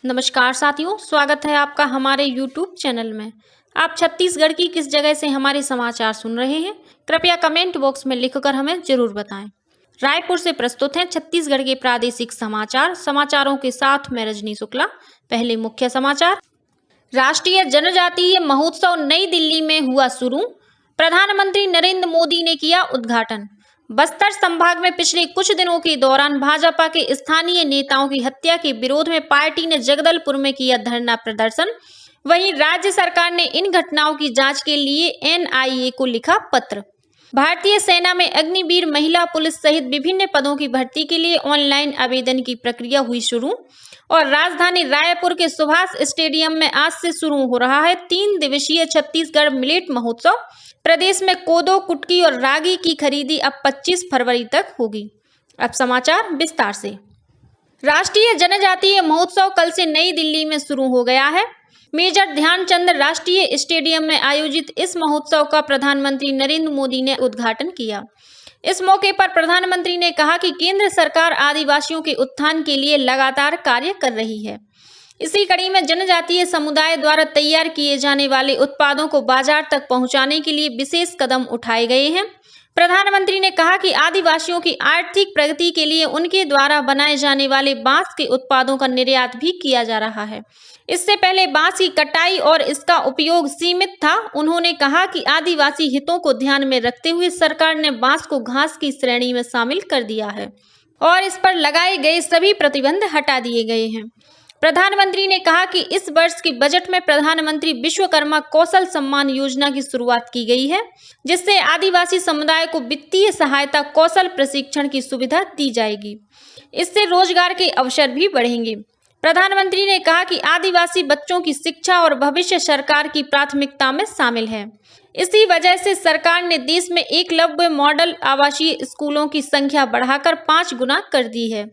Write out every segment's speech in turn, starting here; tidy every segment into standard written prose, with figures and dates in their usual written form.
नमस्कार साथियों, स्वागत है आपका हमारे YouTube चैनल में। आप छत्तीसगढ़ की किस जगह से हमारे समाचार सुन रहे हैं? कृपया कमेंट बॉक्स में लिखकर हमें जरूर बताएं। रायपुर से प्रस्तुत हैं छत्तीसगढ़ के प्रादेशिक समाचार। समाचारों के साथ मैं रजनी शुक्ला। पहले मुख्य समाचार। राष्ट्रीय जनजातीय महोत्सव नई दिल्ली में हुआ शुरू। प्रधानमंत्री नरेंद्र मोदी ने किया उद्घाटन। बस्तर संभाग में पिछले कुछ दिनों के दौरान भाजपा के स्थानीय नेताओं की हत्या के विरोध में पार्टी ने जगदलपुर में किया धरना प्रदर्शन। वहीं राज्य सरकार ने इन घटनाओं की जांच के लिए एनआईए को लिखा पत्र। भारतीय सेना में अग्निवीर महिला पुलिस सहित विभिन्न पदों की भर्ती के लिए ऑनलाइन आवेदन की प्रक्रिया हुई शुरू। और राजधानी रायपुर के सुभाष स्टेडियम में आज से शुरू हो रहा है 3 दिवसीय छत्तीसगढ़ मिलेट महोत्सव। प्रदेश में कोदो, कुटकी और रागी की खरीदी अब 25 फरवरी तक होगी। अब समाचार विस्तार से। राष्ट्रीय जनजातीय महोत्सव कल से नई दिल्ली में शुरू हो गया है। मेजर ध्यानचंद राष्ट्रीय स्टेडियम में आयोजित इस महोत्सव का प्रधानमंत्री नरेंद्र मोदी ने उद्घाटन किया। इस मौके पर प्रधानमंत्री ने कहा कि केंद्र सरकार आदिवासियों के उत्थान के लिए लगातार कार्य कर रही है। इसी कड़ी में जनजातीय समुदाय द्वारा तैयार किए जाने वाले उत्पादों को बाजार तक पहुंचाने के लिए विशेष कदम उठाए गए हैं। प्रधानमंत्री ने कहा कि आदिवासियों की आर्थिक प्रगति के लिए उनके द्वारा बनाए जाने वाले बांस के उत्पादों का निर्यात भी किया जा रहा है। इससे पहले बांस की कटाई और इसका उपयोग सीमित था। उन्होंने कहा कि आदिवासी हितों को ध्यान में रखते हुए सरकार ने बांस को घास की श्रेणी में शामिल कर दिया है और इस पर लगाए गए सभी प्रतिबंध हटा दिए गए हैं। प्रधानमंत्री ने कहा कि इस वर्ष के बजट में प्रधानमंत्री विश्वकर्मा कौशल सम्मान योजना की शुरुआत की गई है, जिससे आदिवासी समुदाय को वित्तीय सहायता, कौशल प्रशिक्षण की सुविधा दी जाएगी। इससे रोजगार के अवसर भी बढ़ेंगे। प्रधानमंत्री ने कहा कि आदिवासी बच्चों की शिक्षा और भविष्य सरकार की प्राथमिकता में शामिल है। इसी वजह से सरकार ने देश में एकलव्य मॉडल आवासीय स्कूलों की संख्या बढ़ाकर 5 गुना कर दी है।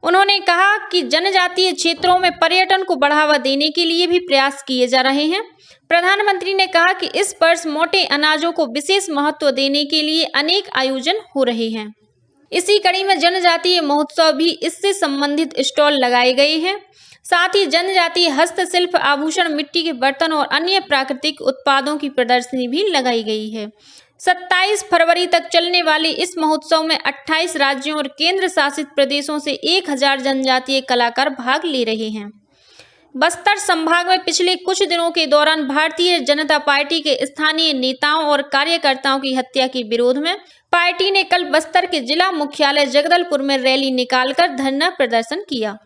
उन्होंने कहा कि जनजातीय क्षेत्रों में पर्यटन को बढ़ावा देने के लिए भी प्रयास किए जा रहे हैं। प्रधानमंत्री ने कहा कि इस वर्ष मोटे अनाजों को विशेष महत्व देने के लिए अनेक आयोजन हो रहे हैं। इसी कड़ी में जनजातीय महोत्सव भी इससे संबंधित स्टॉल लगाए गए हैं। साथ ही जनजातीय हस्तशिल्प, आभूषण, मिट्टी के बर्तन और अन्य प्राकृतिक उत्पादों की प्रदर्शनी भी लगाई गई है। 27 फरवरी तक चलने वाले इस महोत्सव में 28 राज्यों और केंद्र शासित प्रदेशों से 1000 जनजातीय कलाकार भाग ले रहे हैं। बस्तर संभाग में पिछले कुछ दिनों के दौरान भारतीय जनता पार्टी के स्थानीय नेताओं और कार्यकर्ताओं की हत्या के विरोध में पार्टी ने कल बस्तर के जिला मुख्यालय जगदलपुर में रैली निकालकर धरना प्रदर्शन किया।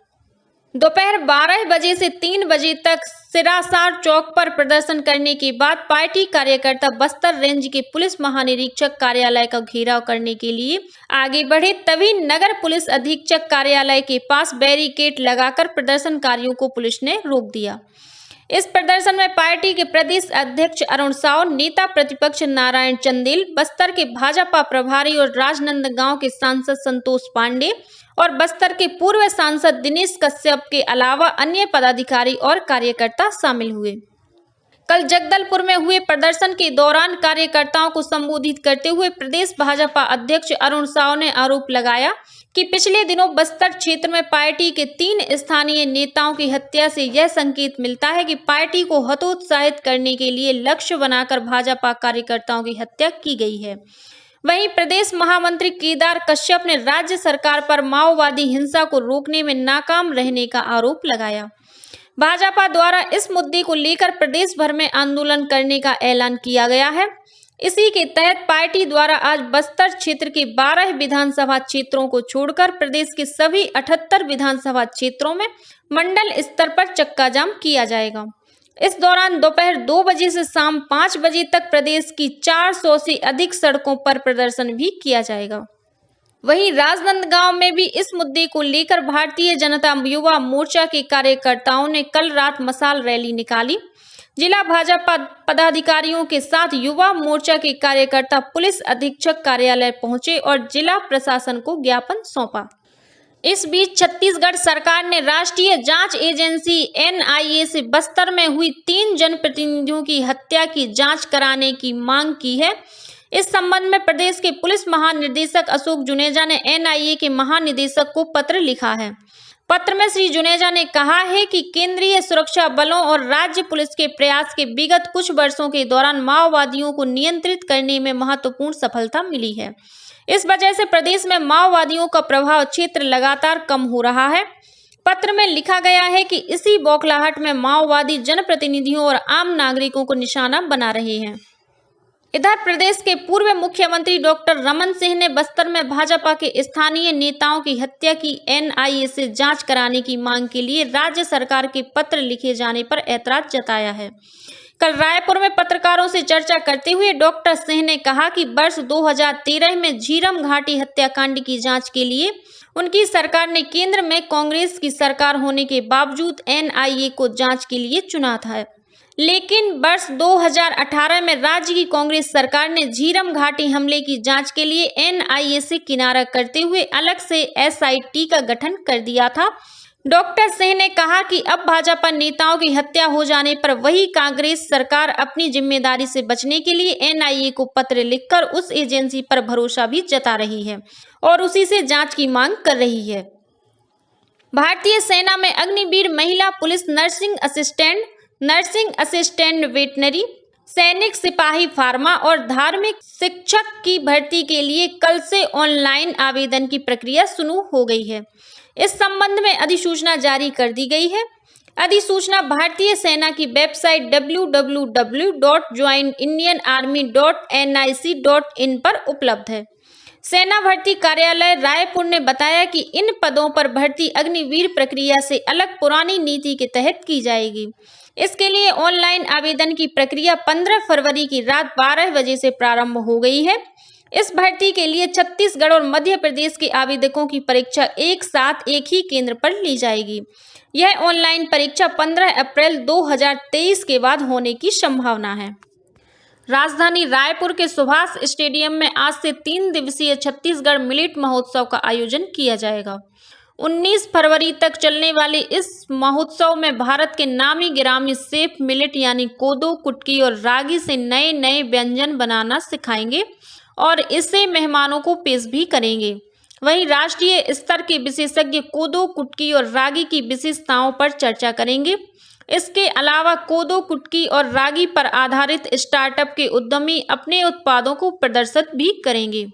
दोपहर 12 बजे से 3 बजे तक सिरासार चौक पर प्रदर्शन करने के बाद पार्टी कार्यकर्ता बस्तर रेंज के पुलिस महानिरीक्षक कार्यालय का घेराव करने के लिए आगे बढ़े। तभी नगर पुलिस अधीक्षक कार्यालय के पास बैरिकेड लगाकर प्रदर्शनकारियों को पुलिस ने रोक दिया। इस प्रदर्शन में पार्टी के प्रदेश अध्यक्ष अरुण साव, नेता प्रतिपक्ष नारायण चंदेल, बस्तर के भाजपा प्रभारी और राजनांदगांव के सांसद संतोष पांडे और बस्तर के पूर्व सांसद दिनेश कश्यप के अलावा अन्य पदाधिकारी और कार्यकर्ता शामिल हुए। कल जगदलपुर में हुए प्रदर्शन के दौरान कार्यकर्ताओं को संबोधित करते हुए प्रदेश भाजपा अध्यक्ष अरुण साव ने आरोप लगाया कि पिछले दिनों बस्तर क्षेत्र में पार्टी के 3 स्थानीय नेताओं की हत्या से यह संकेत मिलता है कि पार्टी को हतोत्साहित करने के लिए लक्ष्य बनाकर भाजपा कार्यकर्ताओं की हत्या की गई है। वहीं प्रदेश महामंत्री केदार कश्यप ने राज्य सरकार पर माओवादी हिंसा को रोकने में नाकाम रहने का आरोप लगाया। भाजपा द्वारा इस मुद्दे को लेकर प्रदेश भर में आंदोलन करने का ऐलान किया गया है। इसी के तहत पार्टी द्वारा आज बस्तर क्षेत्र के 12 विधानसभा क्षेत्रों को छोड़कर प्रदेश के सभी 78 विधानसभा क्षेत्रों में मंडल स्तर पर चक्का जाम किया जाएगा। इस दौरान दोपहर 2 बजे से शाम 5 बजे तक प्रदेश की 400 से अधिक सड़कों पर प्रदर्शन भी किया जाएगा। वहीं राजनांदगांव में भी इस मुद्दे को लेकर भारतीय जनता युवा मोर्चा के कार्यकर्ताओं ने कल रात मशाल रैली निकाली। जिला भाजपा पदाधिकारियों के साथ युवा मोर्चा के कार्यकर्ता पुलिस अधीक्षक कार्यालय पहुंचे और जिला प्रशासन को ज्ञापन सौंपा। इस बीच छत्तीसगढ़ सरकार ने राष्ट्रीय जांच एजेंसी एनआईए से बस्तर में हुई 3 जनप्रतिनिधियों की हत्या की जांच कराने की मांग की है। इस संबंध में प्रदेश के पुलिस महानिदेशक अशोक जुनेजा ने एनआईए के महानिदेशक को पत्र लिखा है। पत्र में श्री जुनेजा ने कहा है कि केंद्रीय सुरक्षा बलों और राज्य पुलिस के प्रयास के विगत कुछ वर्षों के दौरान माओवादियों को नियंत्रित करने में महत्वपूर्ण सफलता मिली है। इस वजह से प्रदेश में माओवादियों का प्रभाव क्षेत्र लगातार कम हो रहा है। पत्र में लिखा गया है कि इसी बौखलाहट में माओवादी जनप्रतिनिधियों और आम नागरिकों को निशाना बना रहे हैं। इधर प्रदेश के पूर्व मुख्यमंत्री डॉक्टर रमन सिंह ने बस्तर में भाजपा के स्थानीय नेताओं की हत्या की एनआईए से जांच कराने की मांग के लिए राज्य सरकार के पत्र लिखे जाने पर ऐतराज जताया है। कल रायपुर में पत्रकारों से चर्चा करते हुए डॉक्टर सिंह ने कहा कि वर्ष 2013 में झीरम घाटी हत्याकांड की जांच के लिए उनकी सरकार ने केंद्र में कांग्रेस की सरकार होने के बावजूद एनआईए को जांच के लिए चुना था, लेकिन वर्ष 2018 में राज्य की कांग्रेस सरकार ने झीरम घाटी हमले की जांच के लिए एनआईए से किनारा करते हुए अलग से एसआईटी का गठन कर दिया था। डॉक्टर सिंह ने कहा कि अब भाजपा नेताओं की हत्या हो जाने पर वही कांग्रेस सरकार अपनी जिम्मेदारी से बचने के लिए एनआईए को पत्र लिखकर उस एजेंसी पर भरोसा भी जता रही है और उसी से जांच की मांग कर रही है। भारतीय सेना में अग्निवीर महिला पुलिस नर्सिंग असिस्टेंट वेटनरी, सैनिक सिपाही फार्मा और धार्मिक शिक्षक की भर्ती के लिए कल से ऑनलाइन आवेदन की प्रक्रिया शुरू हो गई है। इस संबंध में अधिसूचना जारी कर दी गई है। अधिसूचना भारतीय सेना की वेबसाइट www.joinindianarmy.nic.in पर उपलब्ध है। सेना भर्ती कार्यालय रायपुर ने बताया कि इन पदों पर भर्ती अग्निवीर प्रक्रिया से अलग पुरानी नीति के तहत की जाएगी। इसके लिए ऑनलाइन आवेदन की प्रक्रिया 15 फरवरी की रात 12 बजे से प्रारंभ हो गई है। इस भर्ती के लिए छत्तीसगढ़ और मध्य प्रदेश के आवेदकों की परीक्षा एक साथ एक ही केंद्र पर ली जाएगी। यह ऑनलाइन परीक्षा 15 अप्रैल 2023 के बाद होने की संभावना है। राजधानी रायपुर के सुभाष स्टेडियम में आज से 3 दिवसीय छत्तीसगढ़ मिलेट महोत्सव का आयोजन किया जाएगा। 19 फरवरी तक चलने वाले इस महोत्सव में भारत के नामी गिरामी शेफ मिलेट यानी कोदो, कुटकी और रागी से नए नए व्यंजन बनाना सिखाएंगे और इसे मेहमानों को पेश भी करेंगे। वहीं राष्ट्रीय स्तर के विशेषज्ञ कोदो, कुटकी और रागी की विशेषताओं पर चर्चा करेंगे। इसके अलावा कोदो, कुटकी और रागी पर आधारित स्टार्टअप के उद्यमी अपने उत्पादों को प्रदर्शित भी करेंगे।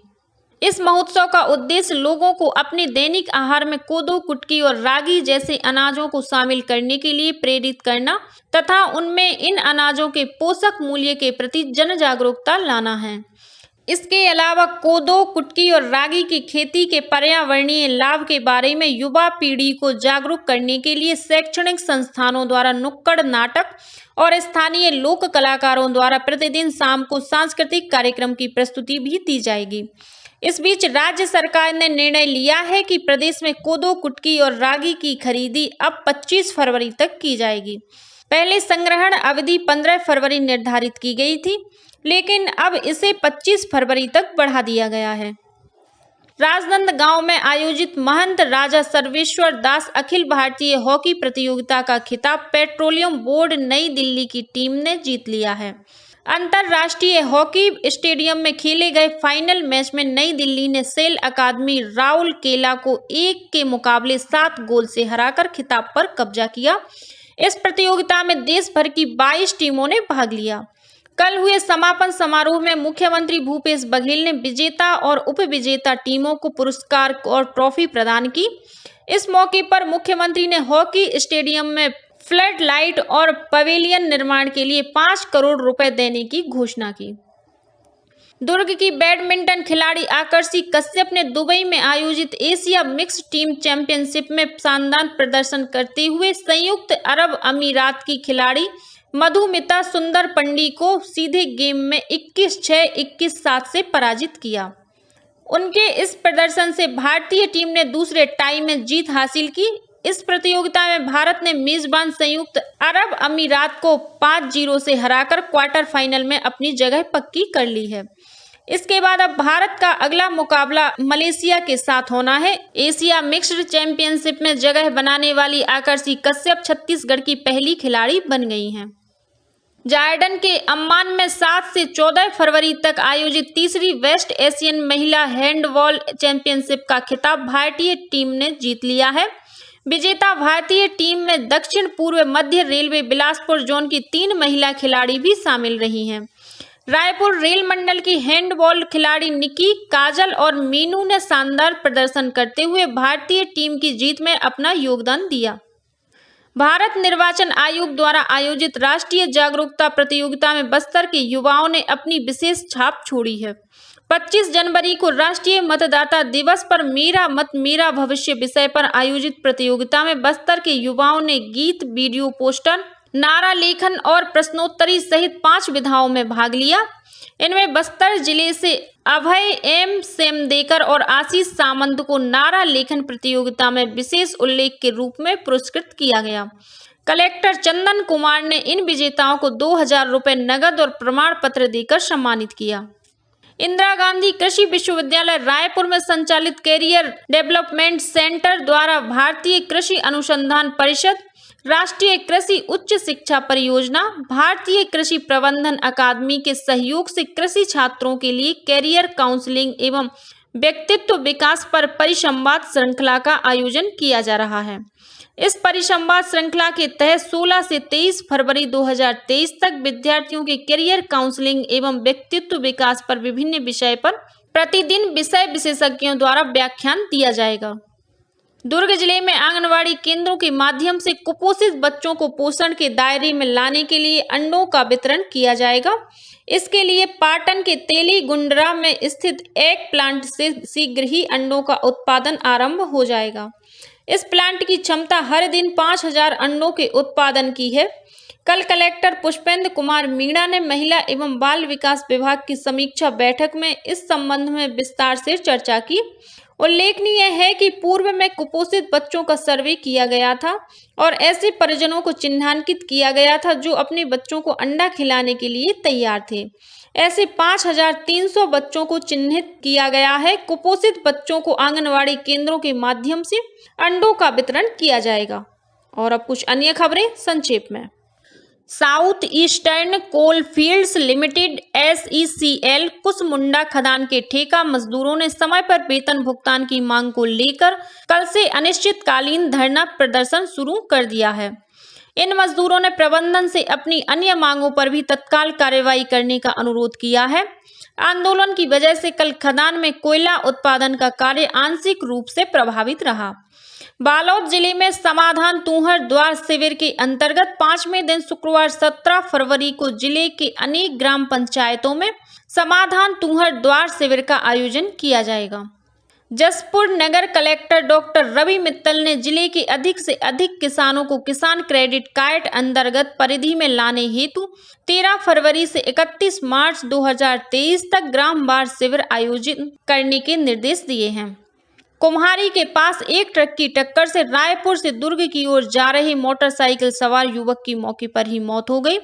इस महोत्सव का उद्देश्य लोगों को अपने दैनिक आहार में कोदो, कुटकी और रागी जैसे अनाजों को शामिल करने के लिए प्रेरित करना तथा उनमें इन अनाजों के पोषक मूल्य के प्रति जन जागरूकता लाना है। इसके अलावा कोदो, कुटकी और रागी की खेती के पर्यावरणीय लाभ के बारे में युवा पीढ़ी को जागरूक करने के लिए शैक्षणिक संस्थानों द्वारा नुक्कड़ नाटक और स्थानीय लोक कलाकारों द्वारा प्रतिदिन शाम को सांस्कृतिक कार्यक्रम की प्रस्तुति भी दी जाएगी। इस बीच राज्य सरकार ने निर्णय लिया है कि प्रदेश में कोदो, कुटकी और रागी की खरीदी अब 25 फरवरी तक की जाएगी। पहले संग्रहण अवधि 15 फरवरी निर्धारित की गई थी, लेकिन अब इसे 25 फरवरी तक बढ़ा दिया गया है। राजनांदगांव में आयोजित महंत राजा सर्वेश्वर दास अखिल भारतीय हॉकी प्रतियोगिता का खिताब पेट्रोलियम बोर्ड नई दिल्ली की टीम ने जीत लिया है। अंतरराष्ट्रीय हॉकी स्टेडियम में खेले गए फाइनल मैच में नई दिल्ली ने सेल अकादमी राउरकेला को 1 के मुकाबले 7 गोल से हराकर खिताब पर कब्जा किया। इस प्रतियोगिता में देश भर की 22 टीमों ने भाग लिया। कल हुए समापन समारोह में मुख्यमंत्री भूपेश बघेल ने विजेता और उपविजेता टीमों को पुरस्कार और ट्रॉफी प्रदान की। इस मौके पर मुख्यमंत्री ने हॉकी स्टेडियम में फ्लड लाइट और पवेलियन निर्माण के लिए 5 करोड़ रुपए देने की घोषणा की। दुर्ग की बैडमिंटन खिलाड़ी आकर्षि कश्यप ने दुबई में आयोजित एशिया मिक्स्ड टीम चैंपियनशिप में शानदार प्रदर्शन करते हुए संयुक्त अरब अमीरात की खिलाड़ी मधुमिता सुंदर पंडी को सीधे गेम में 21-6, 21-7 से पराजित किया। उनके इस प्रदर्शन से भारतीय टीम ने दूसरे टाई में जीत हासिल की। इस प्रतियोगिता में भारत ने मेजबान संयुक्त अरब अमीरात को 5-0 से हराकर क्वार्टर फाइनल में अपनी जगह पक्की कर ली है। इसके बाद अब भारत का अगला मुकाबला मलेशिया के साथ होना है। एशिया मिक्स्ड चैंपियनशिप में जगह बनाने वाली आकर्षि कश्यप छत्तीसगढ़ की पहली खिलाड़ी बन गई हैं। जॉर्डन के अम्मान में 7 से 14 फरवरी तक आयोजित तीसरी वेस्ट एशियन महिला हैंडबॉल चैंपियनशिप का खिताब भारतीय टीम ने जीत लिया है। विजेता भारतीय टीम में दक्षिण पूर्व मध्य रेलवे बिलासपुर जोन की 3 महिला खिलाड़ी भी शामिल रही हैं। रायपुर रेल मंडल की हैंडबॉल खिलाड़ी निकी, काजल और मीनू ने शानदार प्रदर्शन करते हुए भारतीय टीम की जीत में अपना योगदान दिया। भारत निर्वाचन आयोग द्वारा आयोजित राष्ट्रीय जागरूकता प्रतियोगिता में बस्तर के युवाओं ने अपनी विशेष छाप छोड़ी है। 25 जनवरी को राष्ट्रीय मतदाता दिवस पर मेरा मत मेरा भविष्य विषय पर आयोजित प्रतियोगिता में बस्तर के युवाओं ने गीत, वीडियो, पोस्टर, नारा लेखन और प्रश्नोत्तरी सहित 5 विधाओं में भाग लिया। इनमें बस्तर जिले से अभय एम सेमदेकर और आशीष सामंत को नारा लेखन प्रतियोगिता में विशेष उल्लेख के रूप में पुरस्कृत किया गया। कलेक्टर चंदन कुमार ने इन विजेताओं को 2000 रुपये नगद और प्रमाण पत्र देकर सम्मानित किया। इंदिरा गांधी कृषि विश्वविद्यालय रायपुर में संचालित कैरियर डेवलपमेंट सेंटर द्वारा भारतीय कृषि अनुसंधान परिषद, राष्ट्रीय कृषि उच्च शिक्षा परियोजना, भारतीय कृषि प्रबंधन अकादमी के सहयोग से कृषि छात्रों के लिए कैरियर काउंसलिंग एवं व्यक्तित्व विकास पर परिसंवाद श्रृंखला का आयोजन किया जा रहा है। इस परिसंवाद श्रृंखला के तहत 16 से 23 फरवरी 2023 तक विद्यार्थियों के कैरियर काउंसलिंग एवं व्यक्तित्व विकास पर विभिन्न विषय पर प्रतिदिन विषय विशेषज्ञों द्वारा व्याख्यान दिया जाएगा। दुर्ग जिले में आंगनवाड़ी केंद्रों के माध्यम से कुपोषित बच्चों को पोषण के दायरे में लाने के लिए अंडों का वितरण किया जाएगा। इसके लिए पाटन के तेली गुंडरा में स्थित एग प्लांट से शीघ्र ही अंडों का उत्पादन आरंभ हो जाएगा। इस प्लांट की क्षमता हर दिन 5000 अंडों के उत्पादन की है। कल कलेक्टर पुष्पेंद्र कुमार मीणा ने महिला एवं बाल विकास विभाग की समीक्षा बैठक में इस संबंध में विस्तार से चर्चा की। उल्लेखनीय है कि पूर्व में कुपोषित बच्चों का सर्वे किया गया था और ऐसे परिजनों को चिन्हांकित किया गया था जो अपने बच्चों को अंडा खिलाने के लिए तैयार थे। ऐसे 5300 बच्चों को चिन्हित किया गया है। कुपोषित बच्चों को आंगनवाड़ी केंद्रों के माध्यम से अंडों का वितरण किया जाएगा। और अब कुछ अन्य खबरें संक्षेप में। साउथ ईस्टर्न कोल फील्ड्स लिमिटेड SECL कुसमुंडा खदान के ठेका मजदूरों ने समय पर वेतन भुगतान की मांग को लेकर कल से अनिश्चितकालीन धरना प्रदर्शन शुरू कर दिया है। इन मजदूरों ने प्रबंधन से अपनी अन्य मांगों पर भी तत्काल कार्रवाई करने का अनुरोध किया है। आंदोलन की वजह से कल खदान में कोयला उत्पादन का कार्य आंशिक रूप से प्रभावित रहा। बालोद जिले में समाधान तुहर द्वार शिविर के अंतर्गत 5वें दिन शुक्रवार 17 फरवरी को जिले के अनेक ग्राम पंचायतों में समाधान तुहर द्वार शिविर का आयोजन किया जाएगा। जसपुर नगर कलेक्टर डॉक्टर रवि मित्तल ने जिले के अधिक से अधिक किसानों को किसान क्रेडिट कार्ड अंतर्गत परिधि में लाने हेतु 13 फरवरी से 31 मार्च 2023 तक ग्राम वार शिविर आयोजित करने के निर्देश दिए हैं। कुम्हारी के पास एक ट्रक की टक्कर से रायपुर से दुर्ग की ओर जा रहे मोटरसाइकिल सवार युवक की मौके पर ही मौत हो गई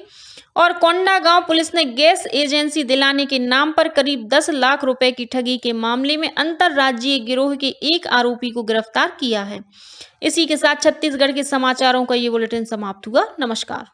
और कोंडागांव पुलिस ने गैस एजेंसी दिलाने के नाम पर करीब 10 लाख रुपए की ठगी के मामले में अंतर्राज्यीय गिरोह के एक आरोपी को गिरफ्तार किया है। इसी के साथ छत्तीसगढ़ के समाचारों का ये बुलेटिन समाप्त हुआ। नमस्कार।